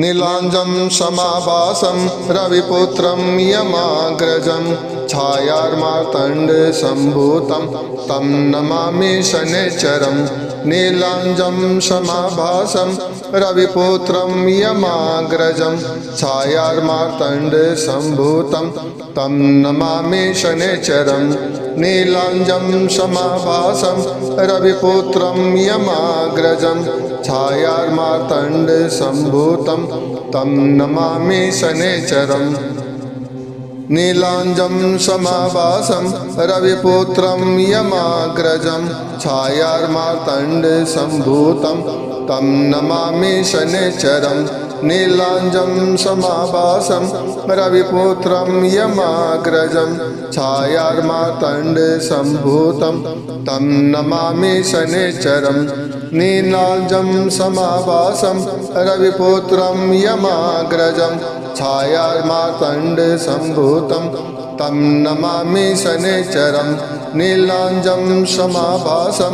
नीलांजं समाभासं रविपुत्रं यमाग्रजं छायार्मार्तण्डसम्भूतं तं नमामि शनैश्चरम्। नीलांजं समाभासं रविपुत्रं यमाग्रजं छायार्मार्तण्डसम्भूतं तं नमामि शनैश्चरम्। नीलांजं समाभासं रविपुत्रं यमाग्रजं छायार्मार्तण्डसम्भूतं तं नमामि शनैश्चरम्। नीलांजं समाभासं रविपुत्रं यमाग्रजं छायार्मार्तण्डसम्भूतं तं नमामि शनैश्चरम्। नीलांजं समाभासं रविपुत्रं यमाग्रजं छायार्मार्तण्डसम्भूतं तं नमामि शनैश्चरम्। नीलांजं समाभासं रविपुत्रं यमाग्रजं छायार्मार्तण्डसम्भूतं तं नमामि शनैश्चरम्। नीलांजं समाभासं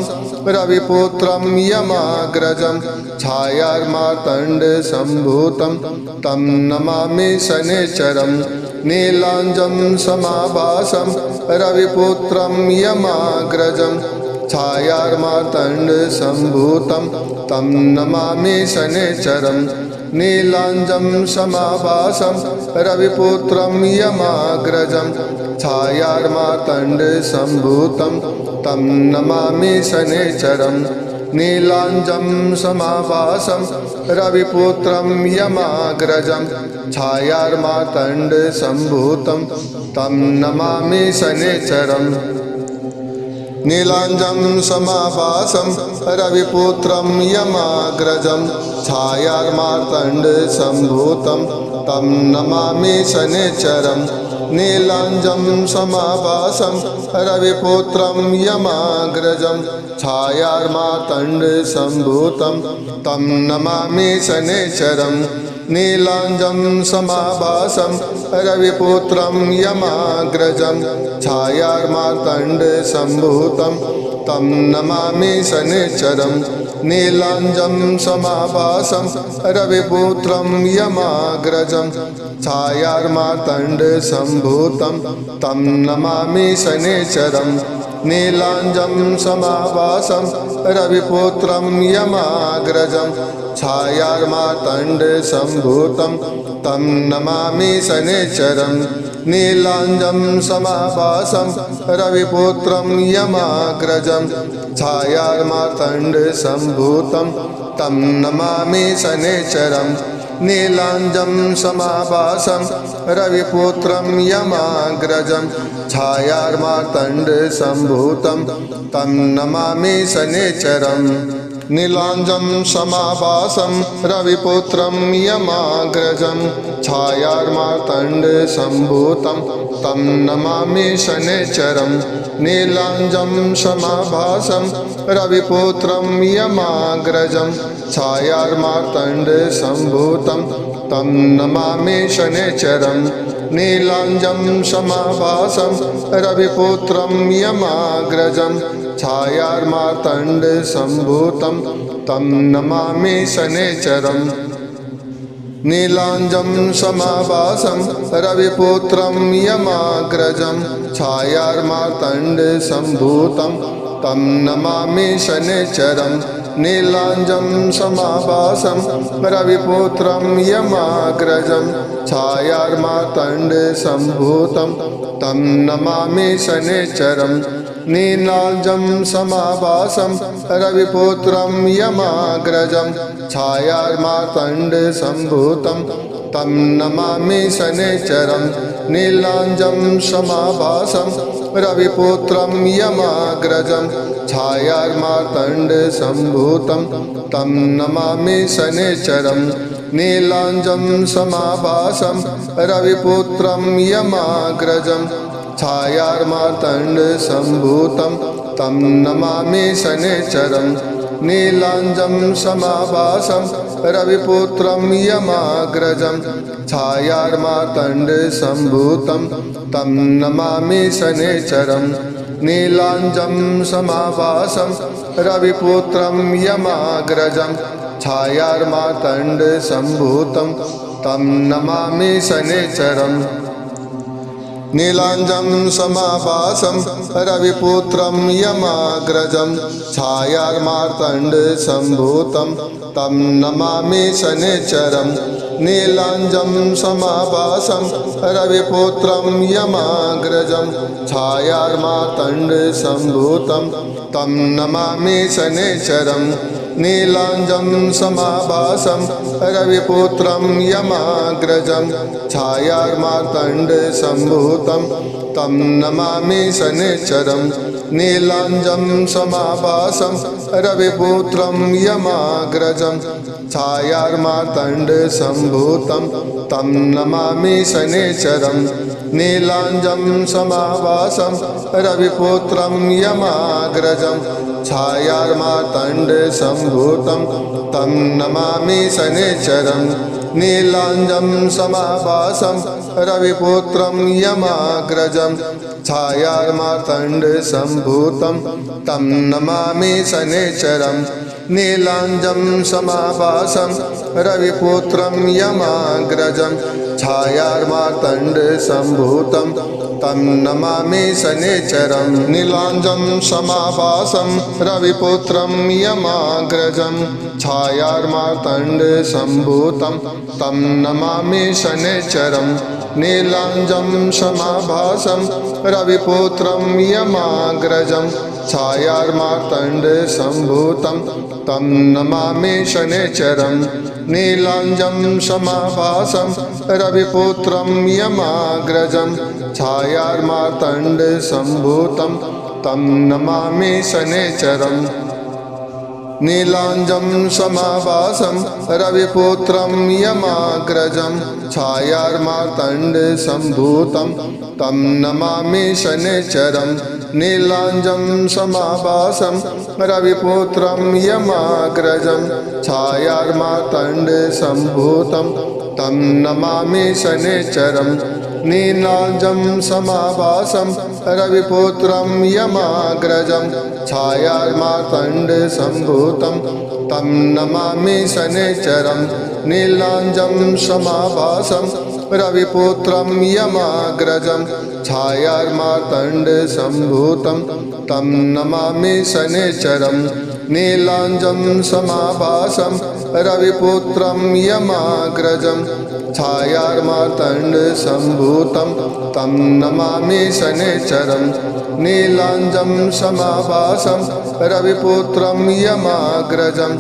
रविपुत्रं यमाग्रजं छायार्मार्तण्डसम्भूतं तं नमामि शनैश्चरम्। नीलांजं समाभासं रविपुत्रं यमाग्रजं छायार्मार्तण्डसम्भूतं तं नमामि शनैश्चरम्। नीलांजं समाभासं रविपुत्रं यमाग्रजं छायार्मार्तण्डसम्भूतं तं नमामि शनैश्चरम्। नीलांजं समाभासं रविपुत्रं यमाग्रजं छायार्मार्तण्डसम्भूतं तं नमामि शनैश्चरम्। नीलांजं समाभासं रविपुत्रं यमाग्रजं छायार्मार्तण्डसम्भूतं तं नमामि शनैश्चरम्। नीलांजं समाभासं रविपुत्रं यमाग्रजं छायार्मार्तण्डसम्भूतं तं नमामि शनैश्चरम्। नीलांजं समाभासं रविपुत्रं यमाग्रजं छायार्मार्तण्डसम्भूतं तं नमामि शनैश्चरम्। नीलांजं समाभासं रविपुत्रं यमाग्रजं छायार्मार्तण्डसम्भूतं तं नमामि शनैश्चरम्। नीलांजं समाभासं रविपुत्रं यमाग्रजं छायार्मार्तण्डसम्भूतं तं नमामि शनैश्चरम्। नीलांजं समाभासं रविपुत्रं यमाग्रजं छायार्मार्तण्डसम्भूतं तं नमामि शनैश्चरम्। नीलांजं समाभासं रविपुत्रं यमाग्रजं छायार्मार्तण्डसम्भूतं तं नमामि शनैश्चरम्। नीलांजं समाभासं रविपुत्रं यमाग्रजं छायार्मार्तण्डसम्भूतं तं नमामि शनैश्चरम्। नीलांजं समाभासं रविपुत्रं यमाग्रजं छायार्मार्तण्डसम्भूतं तं नमामि शनैश्चरम्। नीलांजं समाभासं रविपुत्रं यमाग्रजं छायार्मार्तण्डसम्भूतं तं नमामि शनैश्चरम्। नीलांजं समाभासं रविपुत्रं यमाग्रजं छायार्मार्तण्डसम्भूतं तं नमामि शनैश्चरम्। नीलांजं समाभासं रविपुत्रं यमाग्रजं छायार्मार्तण्डसम्भूतं तं नमामि शनैश्चरम्। नीलांजं समाभासं रविपुत्रं यमाग्रजं छायार्मार्तण्डसम्भूतं तं नमामि शनैश्चरम्। नीलांजं समाभासं रविपुत्रं यमाग्रजं छायार्मार्तण्डसम्भूतं तं नमामि शनैश्चरम्। नीलांजं समाभासं रविपुत्रं यमाग्रजं छायार्मार्तण्डसम्भूतं तं नमामि शनैश्चरम्। नीलांजं समाभासं रविपुत्रं यमाग्रजं छायार्मार्तण्डसम्भूतं तं नमामि शनैश्चरम्। नीलांजं समाभासं रविपुत्रं यमाग्रजं छायार्मार्तण्डसम्भूतं तं नमामि शनैश्चरम् नीलाञ्जं समाभासं रविपुत्रं यमाग्रजं छायार्मार्तण्डसम्भूतं तं नमामि शनैश्चरम् नीलाञ्जं समाभासं रविपुत्रं यमाग्रजं छायार्मार्तण्डसम्भूतं तं नमामि शनैश्चरम् नीलाञ्जं समाभासं रविपुत्रं यमाग्रजं छायार्मार्तण्डसम्भूतं तं नमामि शनैश्चरम् नीलाञ्जं समाभासं रविपुत्रं यमाग्रजं छायार्मार्तण्डसम्भूतं तं नमामि शनैश्चरम् नीलाञ्जं समाभासं रविपुत्रं यमाग्रजं छायार्मार्तण्डसम्भूतं तं नमामि शनैश्चरम् नीलाञ्जं समाभासं रविपुत्रं यमाग्रजं छायार्मार्तण्डसम्भूतं तं नमामि शनैश्चरम् नीलाञ्जं समाभासं रविपुत्रं यमाग्रजं छायार्मार्तण्डसम्भूतं तं नमामि शनैश्चरम् नीलाञ्जं समाभासं रविपुत्रं यमाग्रजं छायार्मार्तण्डसम्भूतं तं नमामि शनैश्चरम् नीलाञ्जं समाभासं रविपुत्रं यमाग्रजं छायार्मार्तण्डसम्भूतं तं नमामि शनैश्चरम् नीलाञ्जं समाभासं रविपुत्रं यमाग्रजं छायार्मार्तण्डसम्भूतं तं नमामि शनैश्चरम् नीलाञ्जं समाभासं रविपुत्रं यमाग्रजं छायार्मार्तण्डसम्भूतं तं नमामि शनैश्चरम् नीलाञ्जं समाभासं रविपुत्रं यमाग्रजं छायार्मार्तण्डसम्भूतं तं नमामि शनैश्चरम् नीलाञ्जं समाभासं रविपुत्रं यमाग्रजं छायार्मार्तण्डसम्भूतं तं नमामि शनैश्चरम् नीलाञ्जं समाभासं रविपुत्रं यमाग्रजं छायार्मार्तण्डसम्भूतं तं नमामि शनैश्चरम् नीलाञ्जं समाभासं रविपुत्रं यमाग्रजं छायार्मार्तण्डसम्भूतं तं नमामि शनैश्चरम् नीलाञ्जं समाभासं रविपुत्रं यमाग्रजं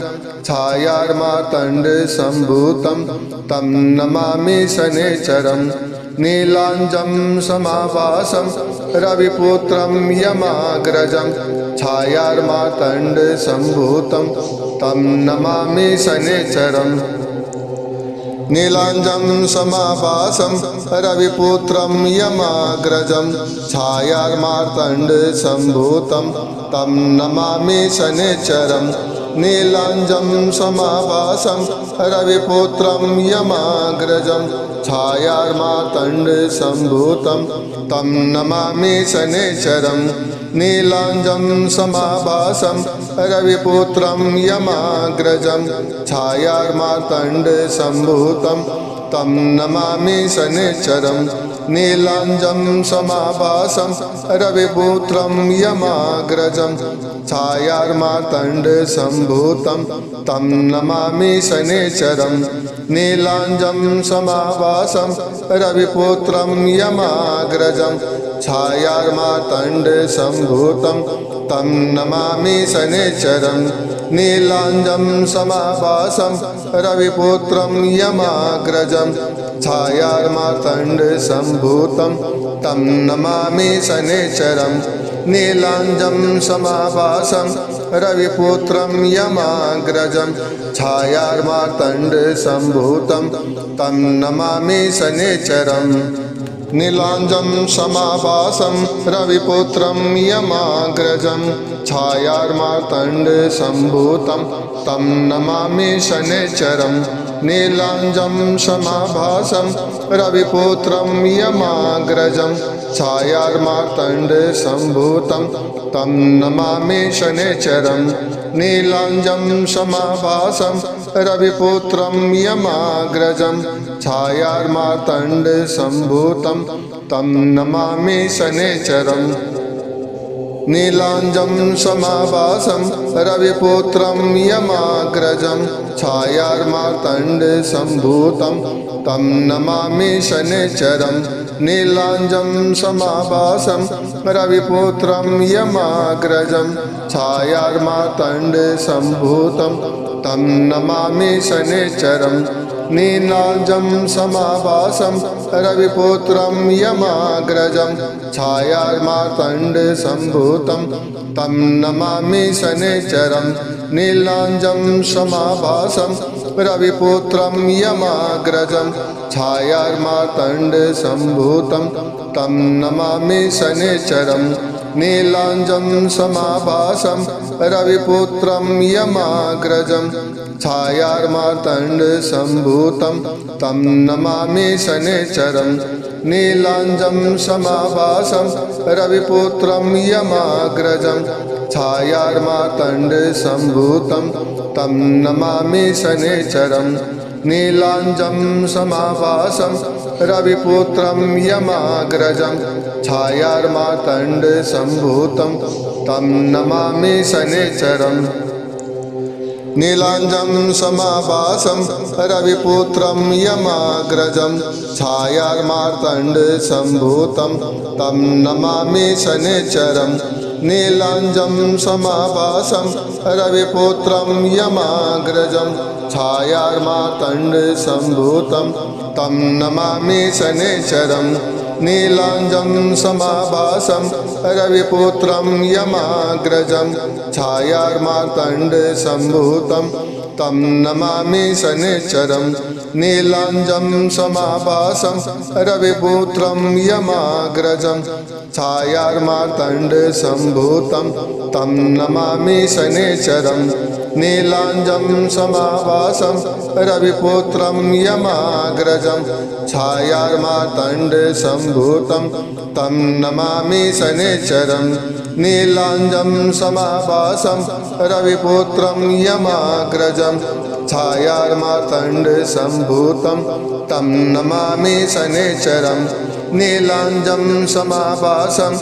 छायार्मार्तण्डसम्भूतं तं नमामि शनैश्चरम् नीलाञ्जं समाभासं रविपुत्रं यमाग्रजं छायार्मार्तण्डसम्भूतं तं नमामि शनैश्चरम् नीलाञ्जं समाभासं रविपुत्रं यमाग्रजं छायार्मार्तण्डसम्भूतं तं नमामि शनैश्चरम् नीलाञ्जं समाभासं रविपुत्रं यमाग्रजं छायार्मार्तण्डसम्भूतं तं नमामि शनैश्चरम् नीलाञ्जं समाभासं रविपुत्रं यमाग्रजं छायार्मार्तण्डसम्भूतं तं नमामि शनैश्चरम् नीलाञ्जं समाभासं रविपुत्रं यमाग्रजं छायार्मार्तण्डसम्भूतं तं नमामि शनैश्चरम् नीलाञ्जं समाभासं रविपुत्रं यमाग्रजं छायार्मार्तण्डसम्भूतं तं नमामि शनैश्चरम् नीलाञ्जं समाभासं रविपुत्रं यमाग्रजं छायार्मार्तण्डसम्भूतं तं नमामि शनैश्चरम् नीलाञ्जं समाभासं रविपुत्रं यमाग्रजं छायार्मार्तण्डसम्भूतं तं नमामि शनैश्चरम् नीलाञ्जं समाभासं रविपुत्रं यमाग्रजं छायार्मार्तण्डसम्भूतं तं नमामि शनैश्चरम् नीलाञ्जं समाभासं रविपुत्रं यमाग्रजं छायार्मार्तण्डसम्भूतं तं नमामि शनैश्चरम् नीलांजं समाभासं रविपुत्रं यमाग्रजं छायार्मार्तण्डसम्भूतं तं नमामि शनैश्चरम् नीलांजं समाभासं रविपुत्रं यमाग्रजं छायार्मार्तण्डसम्भूतं तं नमामि शनैश्चरम् नीलांजं समाभासं रविपुत्रं यमाग्रजं छायार्मार्तण्डसम्भूतं तं नमामि शनैश्चरम् नीलांजं समाभासं रविपुत्रं यमाग्रजं छायार्मार्तण्डसम्भूतं तं नमामि शनैश्चरम् नीलांजं समाभासं रविपुत्रं यमाग्रजं छायार्मार्तण्डसम्भूतं तं नमामि शनैश्चरम् नीलांजं समाभासं रविपुत्रं यमाग्रजं छायार्मार्तण्डसम्भूतं तं नमामि शनैश्चरम् नीलांजं समाभासं रविपुत्रं यमाग्रजं छायार्मार्तण्डसम्भूतं तं नमामि शनैश्चरम् नीलांजं समाभासं रविपुत्रं यमाग्रजं छायार्मार्तण्डसम्भूतं तं नमामि शनैश्चरम् नीलांजं समाभासं रविपुत्रं यमाग्रजं छायार्मार्तण्डसम्भूतं तं नमामि शनैश्चरम् नीलांजं समाभासं रविपुत्रं यमाग्रजं छायार्मार्तण्डसम्भूतं तं नमामि शनैश्चरम् नीलांजं समाभासं रविपुत्रं यमाग्रजं छायार्मार्तण्डसम्भूतं तं नमामि शनैश्चरम् नीलांजं समाभासं रविपुत्रं यमाग्रजं छायार्मार्तण्डसम्भूतं तं नमामि शनैश्चरम् नीलांजं समाभासं रविपुत्रं यमाग्रजं छायार्मार्तण्डसम्भूतं तं नमामि शनैश्चरम् नीलांजं समाभासं रविपुत्रं यमाग्रजं छायार्मार्तण्डसम्भूतं तं नमामि शनैश्चरम् नीलांजं समाभासं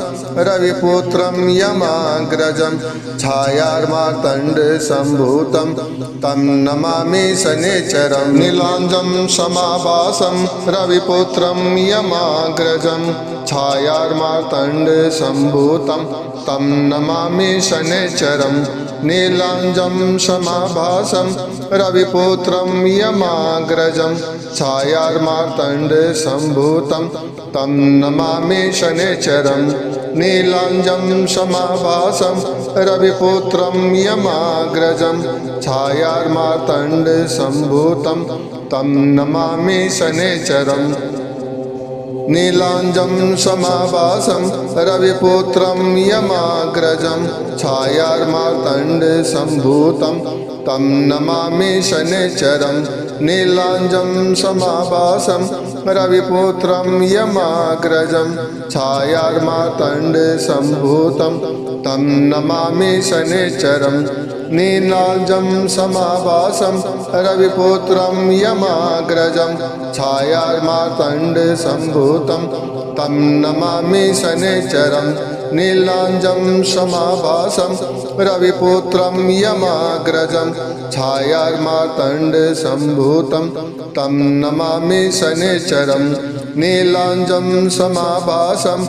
रविपुत्रं यमाग्रजं छायार्मार्तण्डसम्भूतं तं नमामि शनैश्चरम् नीलांजं समाभासं रविपुत्रं यमाग्रजं छायार्मार्तण्डसम्भूतं तं नमामि शनैश्चरम् नीलांजं समाभासं रविपुत्रं यमाग्रजं छायार्मार्तण्डसम्भूतं तं नमामि शनैश्चरम् नीलांजं समाभासं रविपुत्रं यमाग्रजं छायार्मार्तण्डसम्भूतं तं नमामि शनैश्चरम् नीलांजं समाभासं रविपुत्रं यमाग्रजं छायार्मार्तण्डसम्भूतं तं नमामि शनैश्चरम् नीलांजं समाभासं रविपुत्रं यमाग्रजं छायार्मार्तण्डसम्भूतं तं नमामि शनैश्चरम् नीलांजं समाभासं रविपुत्रं यमाग्रजं छायार्मार्तण्डसम्भूतं तं नमामि शनैश्चरम् नीलांजं समाभासं रविपुत्रं यमाग्रजं छायार्मार्तण्डसम्भूतं तं नमामि शनैश्चरम् नीलांजं समाभासं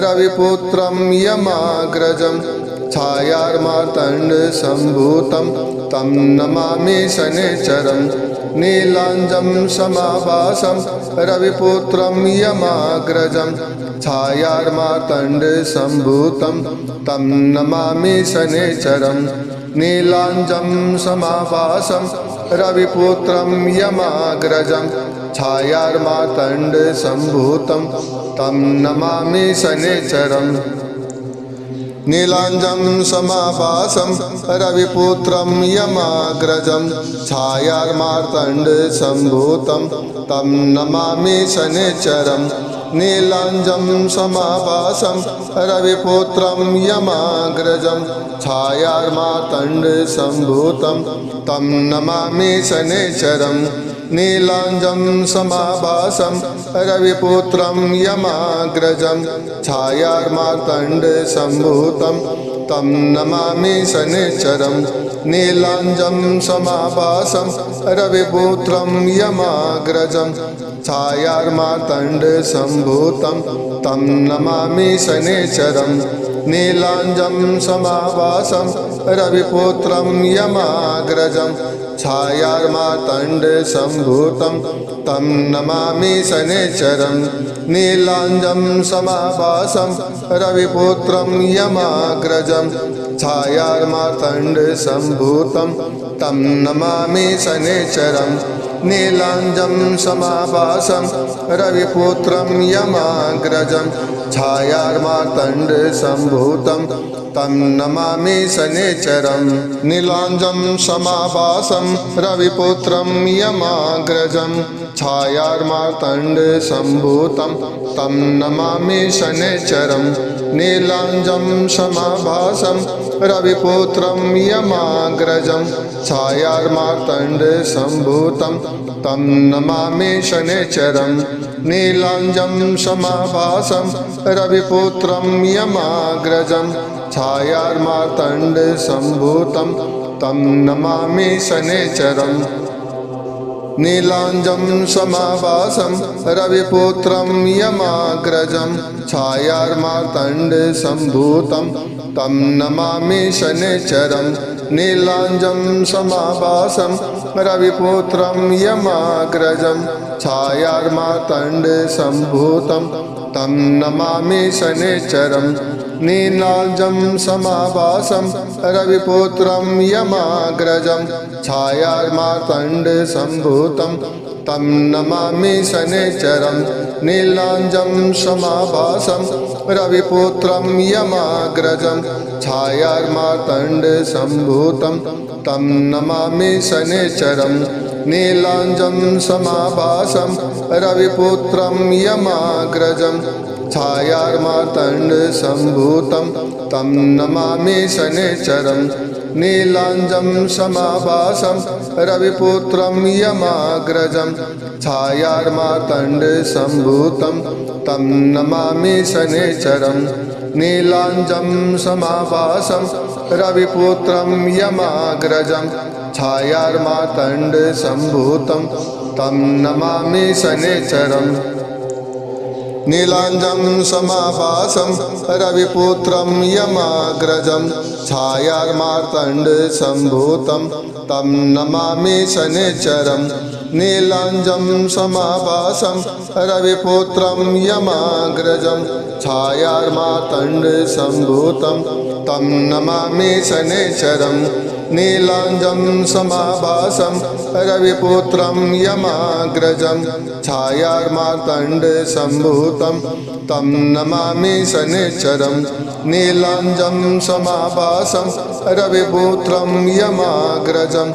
रविपुत्रं यमाग्रजं छायार्मार्तण्डसम्भूतं तं नमामि शनैश्चरम् नीलांजं समाभासं रविपुत्रं यमाग्रजं छायार्मार्तण्डसम्भूतं तं नमामि शनैश्चरम् नीलांजं समाभासं रविपुत्रं यमाग्रजं छायार्मार्तण्डसम्भूतं तं नमामि शनैश्चरम् नीलांजं समाभासं रविपुत्रं यमाग्रजं छायार्मार्तण्डसम्भूतं तं नमामि शनैश्चरम् नीलांजं समाभासं रविपुत्रं यमाग्रजं छायार्मार्तण्डसम्भूतं तं नमामि शनैश्चरं नीलांजं समाभासं रविपुत्रं यमाग्रजं छायार्मार्तण्डसम्भूतं तं नमामि शनैश्चरं नीलांजं समाभासं रविपुत्रं यमाग्रजं छायार्मार्तण्डसम्भूतं तं नमामि शनैश्चरं नीलांजं समाभासं रविपुत्रं यमाग्रजं छायार्मार्तण्डसम्भूतं तं नमामि शनैश्चरं नीलांजं समाभासं रविपुत्रं यमाग्रजं छायार्मार्तण्डसम्भूतं तं नमामि शनैश्चरं नीलांजं समाभासं रविपुत्रं यमाग्रजं छायार्मार्तण्डसम्भूतं तं नमामि शनैश्चरं नीलांजं समाभासं रविपुत्रं यमाग्रजं छायार्मार्तण्डसम्भूतं तं नमामि शनैश्चरं नीलांजं समाभासं रविपुत्रं यमाग्रजं छायार्मार्तण्डसम्भूतं तं नमामि शनैश्चरं नीलांजं समाभासं रविपुत्रं यमाग्रजं छायार्मार्तण्डसम्भूतं तं नमामि शनैश्चरं नीलांजं समाभासं रविपुत्रं यमाग्रजं छायार्मार्तण्डसम्भूतं तं नमामि शनैश्चरं नीलांजं समाभासं रविपुत्रं यमाग्रजं छायार्मार्तण्डसम्भूतं तं नमामि शनैश्चरं नीलांजं समाभासं रविपुत्रं यमाग्रजं छायार्मार्तण्डसम्भूतं तं नमामि शनैश्चरं नीलांजं समाभासं रविपुत्रं यमाग्रजं छायार्मार्तण्डसम्भूतं तं नमामि शनैश्चरं नीलांजं समाभासं रविपुत्रं यमाग्रजं छायार्मार्तण्डसम्भूतं तं नमामि शनैश्चरं नीलांजं समाभासं रविपुत्रं यमाग्रजं छायार्मार्तण्डसम्भूतं तं नमामि शनैश्चरं नीलांजं समाभासं रविपुत्रं यमाग्रजं छायार्मार्तण्डसम्भूतं तं नमामि शनैश्चरं नीलांजं समाभासं रविपुत्रं यमाग्रजं छायार्मार्तण्डसम्भूतं तं नमामि शनैश्चरं नीलांजं समाभासं रविपुत्रं यमाग्रजं छायार्मार्तण्डसम्भूतं तं नमामि शनैश्चरं नीलांजं समाभासं रविपुत्रं यमाग्रजं छायार्मार्तण्डसम्भूतं तं नमामि शनैश्चरं नीलांजं समाभासं रविपुत्रं यमाग्रजं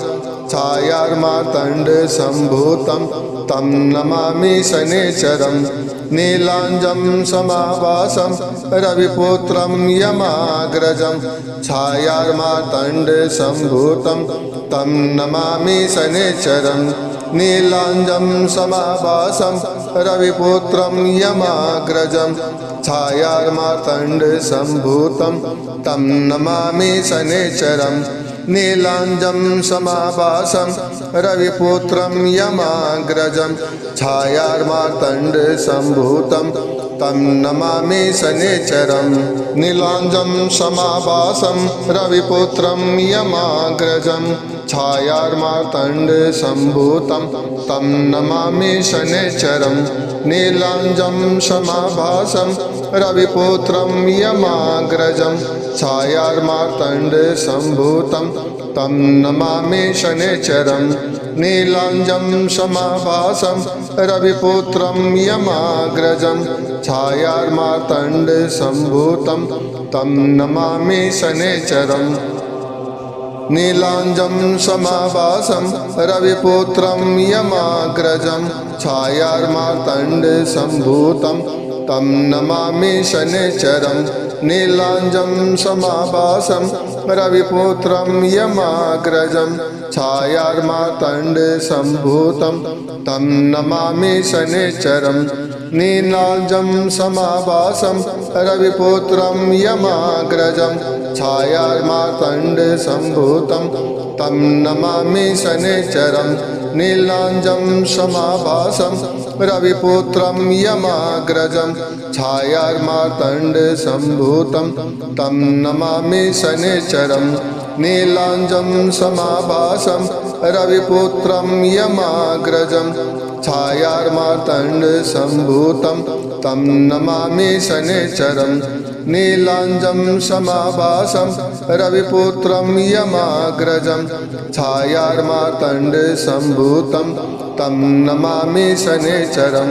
छायार्मार्तण्डसम्भूतं तं नमामि शनैश्चरं नीलांजं समाभासं रविपुत्रं यमाग्रजं छायार्मार्तण्डसम्भूतं तं नमामि शनैश्चरं नीलांजं समाभासं रविपुत्रं यमाग्रजं छायार्मार्तण्डसम्भूतं तं नमामि शनैश्चरं नीलांजं समाभासं रविपुत्रं यमाग्रजं छायार्मार्तण्डसम्भूतं तं नमामि शनैश्चरं नीलांजं समाभासं रविपुत्रं यमाग्रजं छायार्मार्तण्डसम्भूतं तं नमामि शनैश्चरं नीलांजं समाभासं रविपुत्रं यमाग्रजं छायार्मार्तण्डसम्भूतं तं नमामि शनैश्चरं नीलांजं समाभासं रविपुत्रं यमाग्रजं छायार्मार्तण्डसम्भूतं तं नमामि शनैश्चरं नीलांजं समाभासं रविपुत्रं यमाग्रजं छायार्मार्तण्डसम्भूतं तं नमामि शनैश्चरं नीलाञ्जं समाभासं रविपुत्रं यमाग्रजं छायार्मार्तण्डसम्भूतं तं नमामि शनैश्चरं नीलाञ्जं समाभासं रविपुत्रं यमाग्रजं छायार्मार्तण्डसम्भूतं तं नमामि शनैश्चरं नीलाञ्जं समाभासं रविपुत्रं यमाग्रजं छायार्मार्तण्डसम्भूतं तं नमामि शनैश्चरं नीलाञ्जं समाभासं रविपुत्रं यमाग्रजं छायार्मार्तण्डसम्भूतं तं नमामि शनैश्चरं नीलाञ्जं समाभासं रविपुत्रं यमाग्रजं छायार्मार्तण्डसम्भूतं तं नमामि शनैश्चरं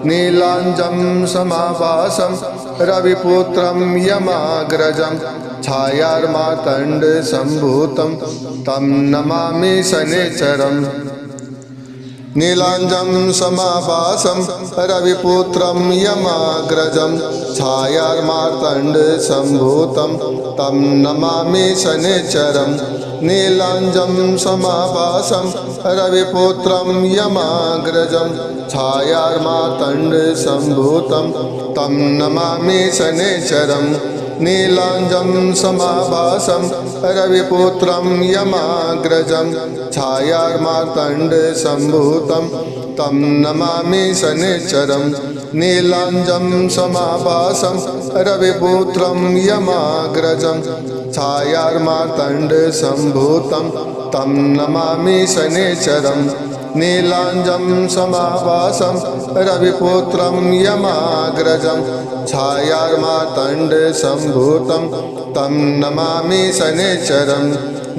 नीलाञ्जं समाभासं रविपुत्रं यमाग्रजं छायार्मार्तण्डसम्भूतं तं नमामि शनैश्चरं नीलाञ्जं समाभासं रविपुत्रं यमाग्रजं छायार्मार्तण्डसम्भूतं तं नमामि शनैश्चरं नीलाञ्जं समाभासं रविपुत्रं यमाग्रजं छायार्मार्तण्डसम्भूतं तं नमामि शनैश्चरं नीलाञ्जं समाभासं रविपुत्रं यमाग्रजं छायार्मार्तण्डसम्भूतं तं नमामि शनैश्चरं नीलाञ्जं समाभासं रविपुत्रं यमाग्रजं छायार्मार्तण्डसम्भूतं तं नमामि शनैश्चरं नीलाञ्जं समाभासं रविपुत्रं यमाग्रजं छायार्मार्तण्डसम्भूतं तं नमामि शनैश्चरं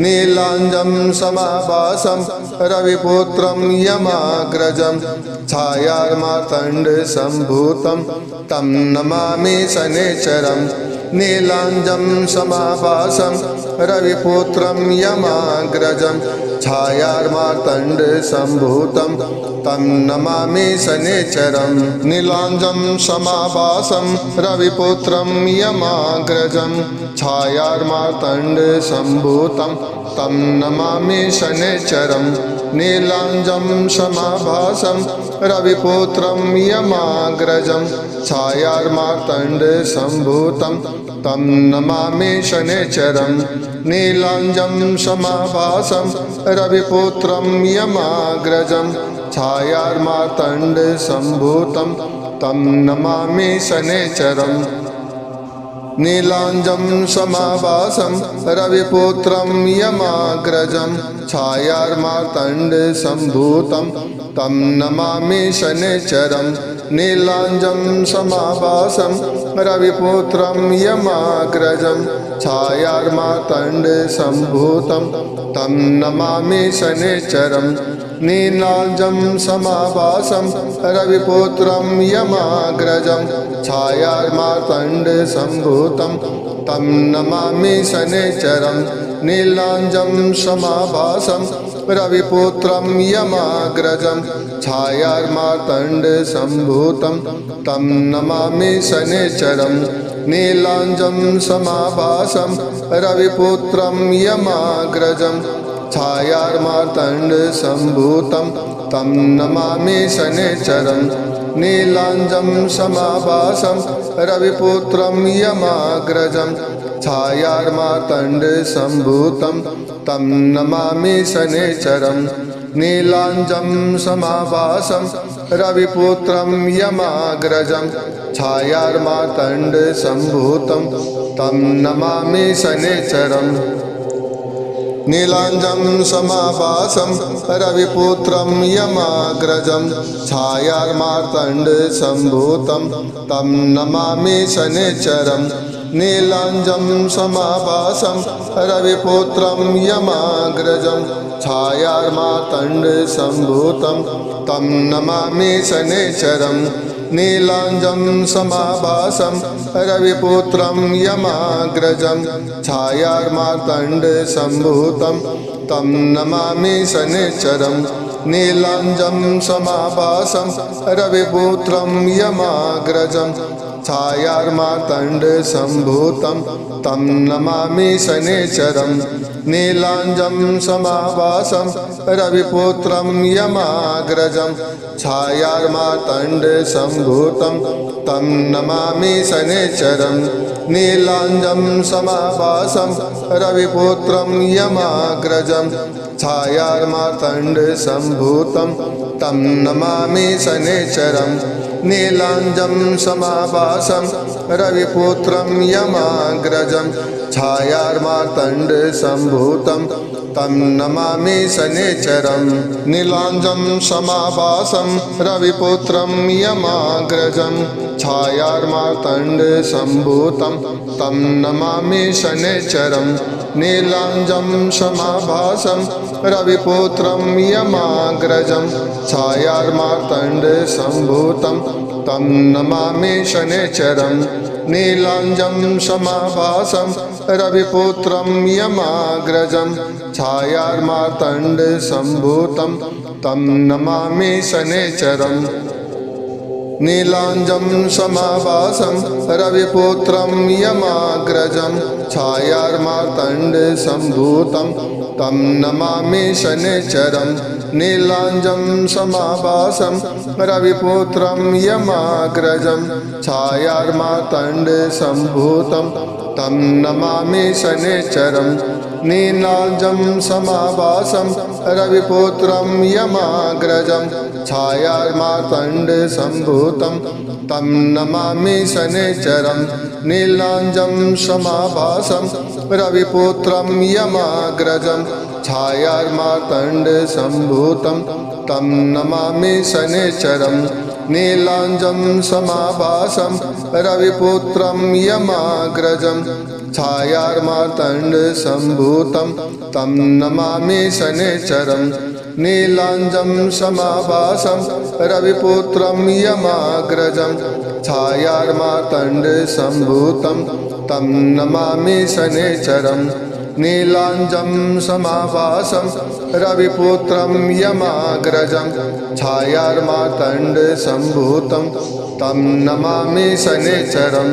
नीलाञ्जं समाभासं रविपुत्रं यमाग्रजं छायार्मार्तण्डसम्भूतं तं नमामि शनैश्चरं नीलाञ्जं समाभासं रविपुत्रं यमाग्रजं छायार्मार्तण्डसम्भूतं तं नमामि शनैश्चरं नीलाञ्जं समाभासं रविपुत्रं यमाग्रजं छायार्मार्तण्डसम्भूतं तं नमामि शनैश्चरं नीलाञ्जं समाभासं रविपुत्रं यमाग्रजं छायार्मार्तण्डसम्भूतं तं नमामि शनैश्चरं नीलाञ्जं समाभासं रविपुत्रं यमाग्रजं छायार्मार्तण्डसम्भूतं तं नमामि शनैश्चरं नीलाञ्जं समाभासं रविपुत्रं यमाग्रजं छायार्मार्तण्डसम्भूतं तं नमामि शनैश्चरं नीलाञ्जं समाभासं रविपुत्रं यमाग्रजं छायार्मार्तण्डसम्भूतं तं नमामि शनैश्चरं नीलाञ्जं समाभासं रविपुत्रं यमाग्रजं छायार्मार्तण्डसम्भूतं तं नमामि शनैश्चरं नीलाञ्जं समाभासं रविपुत्रं यमाग्रजं छायार्मार्तण्डसम्भूतं तं नमामि शनैश्चरं नीलाञ्जं समाभासं रविपुत्रं यमाग्रजं छायार्मार्तण्डसम्भूतं तं नमामि शनैश्चरं नीलाञ्जं समाभासं रविपुत्रं यमाग्रजं छायार्मार्तण्डसम्भूतं तं नमामि शनैश्चरं नीलाञ्जं समाभासं रविपुत्रं यमाग्रजं छायार्मार्तण्डसम्भूतं तं नमामि शनैश्चरं नीलाञ्जं समाभासं रविपुत्रं यमाग्रजं छायार्मार्तण्डसम्भूतं तं नमामि शनैश्चरं नीलाञ्जं समाभासं रविपुत्रं यमाग्रजं छायार्मार्तण्डसम्भूतं तं नमामि शनैश्चरं नीलाञ्जं समाभासं रविपुत्रं यमाग्रजं छायार्मार्तण्डसम्भूतं तं नमामि शनैश्चरं नीलाञ्जं समाभासं रविपुत्रं यमाग्रजं छायार्मार्तण्डसम्भूतं तं नमामि शनैश्चरं नीलाञ्जं समाभासं रविपुत्रं यमाग्रजं छायार्मार्तण्डसम्भूतं तं नमामि शनैश्चरं नीलाञ्जं समाभासं रविपुत्रं यमाग्रजं छायार्मार्तण्डसम्भूतं तं नमामि शनैश्चरं नीलाञ्जं समाभासं रविपुत्रं यमाग्रजं छायार्मार्तण्डसम्भूतं तं नमामि शनैश्चरं नीलाञ्जं समाभासं रविपुत्रं यमाग्रजं छायार्मार्तण्डसम्भूतं तं नमामि शनैश्चरं नीलाञ्जं समाभासं रविपुत्रं यमाग्रजं छायार्मार्तण्डसम्भूतं तं नमामि शनैश्चरं नीलाञ्जं समाभासं रविपुत्रं यमाग्रजं छायार्मार्तण्डसम्भूतं तं नमामि शनैश्चरं नीलाञ्जं समाभासं रविपुत्रं यमाग्रजं छायार्मार्तण्डसम्भूतं तं नमामि शनैश्चरं नीलाञ्जं समाभासं रविपुत्रं यमाग्रजं छायार्मार्तण्डसम्भूतं तं नमामि शनैश्चरं नीलाञ्जं समाभासं रविपुत्रं यमाग्रजं छायार्मार्तण्डसम्भूतं तं नमामि शनैश्चरं नीलाञ्जं समाभासं रविपुत्रं यमाग्रजं छायार्मार्तण्डसम्भूतं तं नमामि शनैश्चरं नीलाञ्जं समाभासं रविपुत्रं यमाग्रजं छायार्मार्तण्डसम्भूतं तं नमामि शनैश्चरं नीलाञ्जं समाभासं रविपुत्रं यमाग्रजं छायार्मार्तण्डसम्भूतं तं नमामि शनैश्चरं नीलाञ्जं समाभासं रविपुत्रं यमाग्रजं छायार्मार्तण्डसम्भूतं तं नमामि शनैश्चरं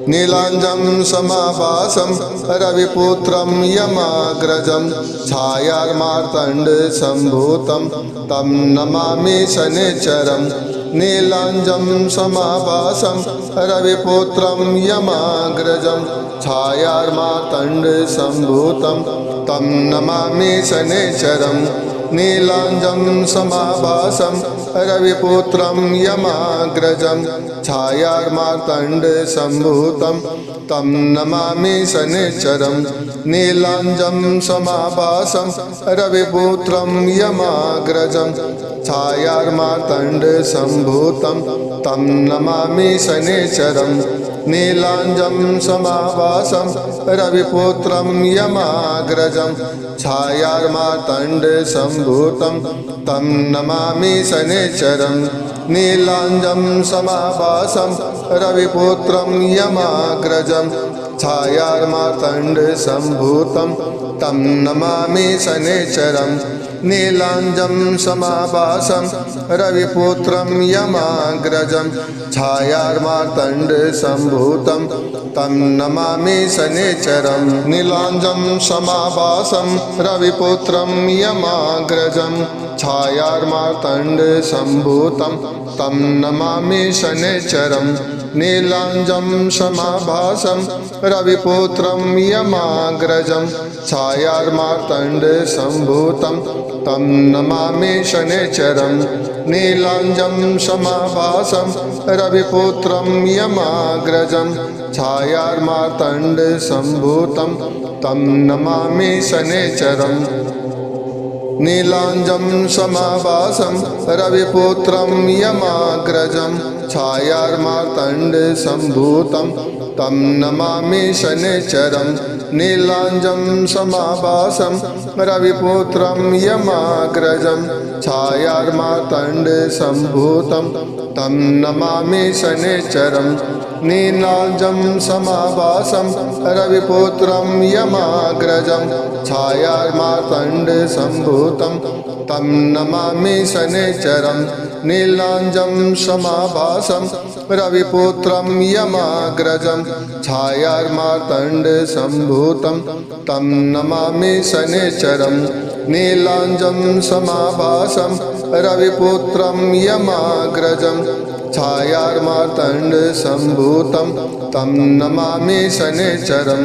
नीलाञ्जं समाभासं रविपुत्रं यमाग्रजं छायार्मार्तण्डसम्भूतं तं नमामि शनैश्चरं नीलाञ्जं समाभासं रविपुत्रं यमाग्रजं छायार्मार्तण्डसम्भूतं तं नमामि शनैश्चरं नीलाञ्जं समाभासं रविपुत्रं यमाग्रजं छायार्मार्तण्डसम्भूतं तं नमामि शनैश्चरं नीलाञ्जं समाभासं रविपुत्रं यमाग्रजं छायार्मार्तण्डसम्भूतं तं नमामि शनैश्चरं नीलाञ्जं समाभासं रविपुत्रं यमाग्रजं छायार्मार्तण्डसम्भूतं तं नमामि शनैश्चरं नीलाञ्जं समाभासं रविपुत्रं यमाग्रजं छायार्मार्तण्डसम्भूतं तं नमामि शनैश्चरं नीलाञ्जं समाभासं रविपुत्रं यमाग्रजं छायार्मार्तण्डसम्भूतं तं नमामि शनैश्चरं नीलाञ्जं समाभासं रविपुत्रं यमाग्रजं छायार्मार्तण्डसम्भूतं तं नमामि शनैश्चरं नीलाञ्जं समाभासं रविपुत्रं यमाग्रजं छायार्मार्तण्डसम्भूतं तं नमामि शनैश्चरं नीलाञ्जं समाभासं रविपुत्रं यमाग्रजं छायार्मार्तण्डसम्भूतं तं नमामि शनैश्चरं नीलाञ्जं समाभासं रविपुत्रं यमाग्रजं छायार्मार्तण्डसम्भूतं तं नमामि शनैश्चरं नीलाञ्जं समाभासं रविपुत्रं यमाग्रजं छायार्मार्तण्डसम्भूतं तं नमामि शनैश्चरं नीलाञ्जं समाभासं रविपुत्रं यमाग्रजं छायार्मार्तण्डसम्भूतं तं नमामि शनैश्चरं नीलाञ्जं समाभासं रविपुत्रं यमाग्रजं छायार्मार्तण्डसम्भूतं तं नमामि शनैश्चरं नीलाञ्जं समाभासं रविपुत्रं यमाग्रजं छायार्मार्तण्डसम्भूतं तं नमामि शनैश्चरं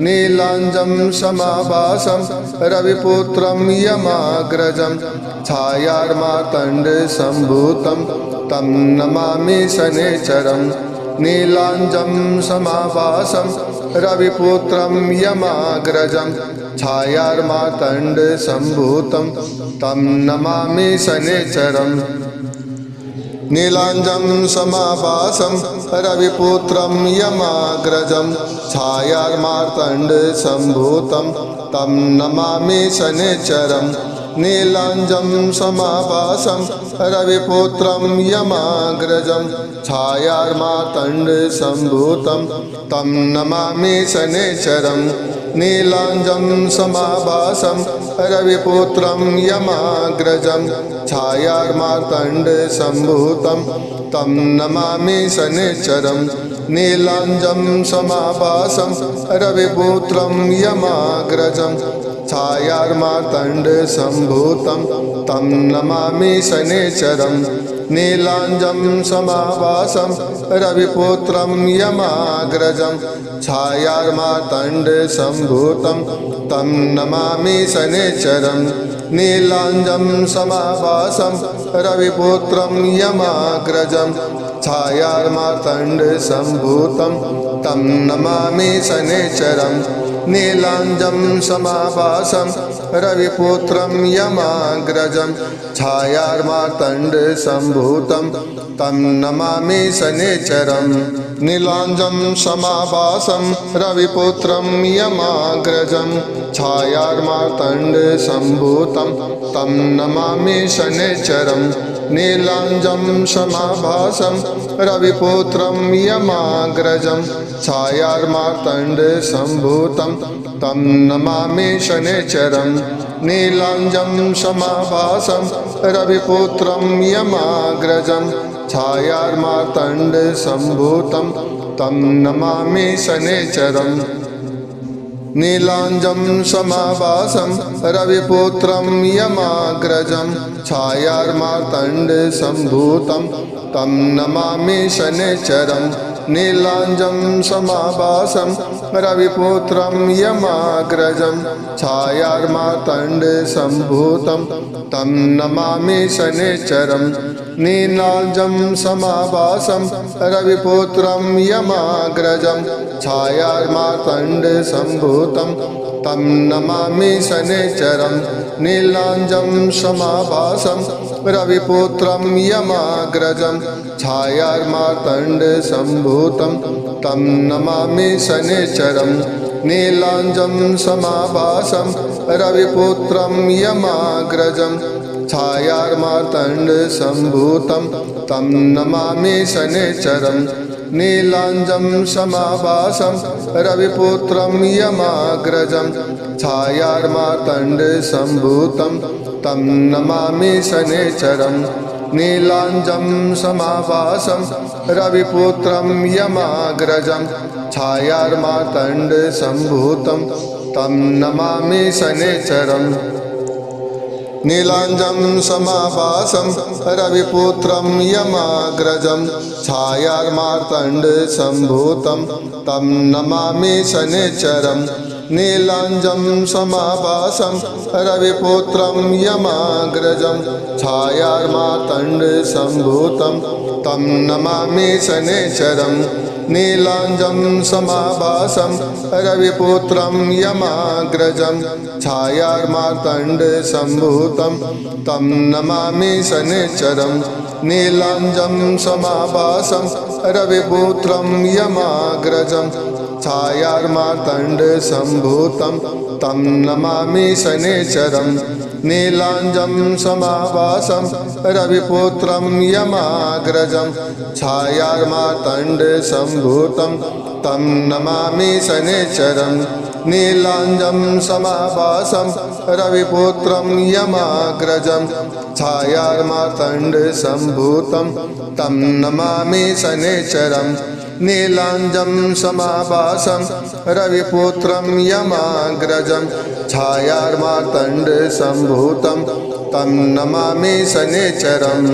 नीलाञ्जं समाभासं रविपुत्रं यमाग्रजं छायार्मार्तण्डसम्भूतं तं नमामि शनैश्चरं नीलाञ्जं समाभासं रविपुत्रं यमाग्रजं छायार्मार्तण्डसम्भूतं तं नमामि शनैश्चरम् नीलाञ्जं समाभासं रविपुत्रं यमाग्रजं छायार्मार्तण्डसम्भूतं तं नमामि शनैश्चरं नीलाञ्जं समाभासं रविपुत्रं यमाग्रजं छायार्मार्तण्डसम्भूतं तं नमामि शनैश्चरं नीलाञ्जं समाभासं रविपुत्रं यमाग्रजं छायार्मार्तण्डसम्भूतं तं नमामि शनैश्चरं नीलाञ्जं समाभासं रविपुत्रं यमाग्रजं छायार्मार्तण्डसम्भूतं तं नमामि शनैश्चरं नीलाञ्जं समाभासं रविपुत्रं यमाग्रजं छायार्मार्तण्डसम्भूतं तं नमामि शनैश्चरं नीलाञ्जं समाभासं रविपुत्रं यमाग्रजं छायार्मार्तण्डसम्भूतं तं नमामि शनैश्चरं नीलाञ्जं समाभासं रविपुत्रं यमाग्रजं छायार्मार्तण्डसम्भूतं तं नमामि शनैश्चरं नीलाञ्जं समाभासं रविपुत्रं यमाग्रजं छायार्मार्तण्डसम्भूतं तं नमामि शनैश्चरं नीलाञ्जं समाभासं रविपुत्रं यमाग्रजं छायार्मार्तण्डसम्भूतं तं नमामि शनैश्चरं नीलाञ्जं समाभासं रविपुत्रं यमाग्रजं छायार्मार्तण्डसम्भूतं तं नमामि शनैश्चरं नीलाञ्जं समाभासं रविपुत्रं यमाग्रजं छायार्मार्तण्डसम्भूतं तं नमामि शनैश्चरं नीलाञ्जं समाभासं रविपुत्रं यमाग्रजं छायार्मार्तण्डसम्भूतं तं नमामि शनैश्चरं नीलाञ्जं समाभासं रविपुत्रं यमाग्रजं छायार्मार्तण्डसम्भूतं तं नमामि शनैश्चरं नीलाञ्जं समाभासं रविपुत्रं यमाग्रजं छायार्मार्तण्डसम्भूतं तं नमामि शनैश्चरं नीलाञ्जं समाभासं रविपुत्रं यमाग्रजं छायार्मार्तण्डसम्भूतं तं नमामि शनैश्चरं नीलाञ्जं समाभासं रविपुत्रं यमाग्रजं छायार्मार्तण्डसम्भूतं तं नमामि शनैश्चरं नीलाञ्जं समाभासं रविपुत्रं यमाग्रजं छायार्मार्तण्डसम्भूतं तं नमामि शनैश्चरं नीलाञ्जं समाभासं रविपुत्रं यमाग्रजं छायार्मार्तण्डसम्भूतं तं नमामि शनैश्चरं नीलाञ्जं समाभासं रविपुत्रं यमाग्रजं छायार्मार्तण्डसम्भूतं तं नमामि शनैश्चरं नीलाञ्जं समाभासं रविपुत्रं यमाग्रजं छायार्मार्तण्डसम्भूतं तं नमामि शनैश्चरं नीलाञ्जं समाभासं रविपुत्रं यमाग्रजं छायार्मार्तण्डसम्भूतं तं नमामि शनैश्चरं नीलाञ्जं समाभासं रविपुत्रं यमाग्रजं छायार्मार्तण्डसम्भूतं तं नमामि शनैश्चरं नीलांजं समाभासं रविपुत्रं यमाग्रजं छायार्मार्तण्डसम्भूतं तं नमामि शनैश्चरम् नीलांजं समाभासं रविपुत्रं यमाग्रजं छायार्मार्तण्डसम्भूतं तं नमामि शनैश्चरम्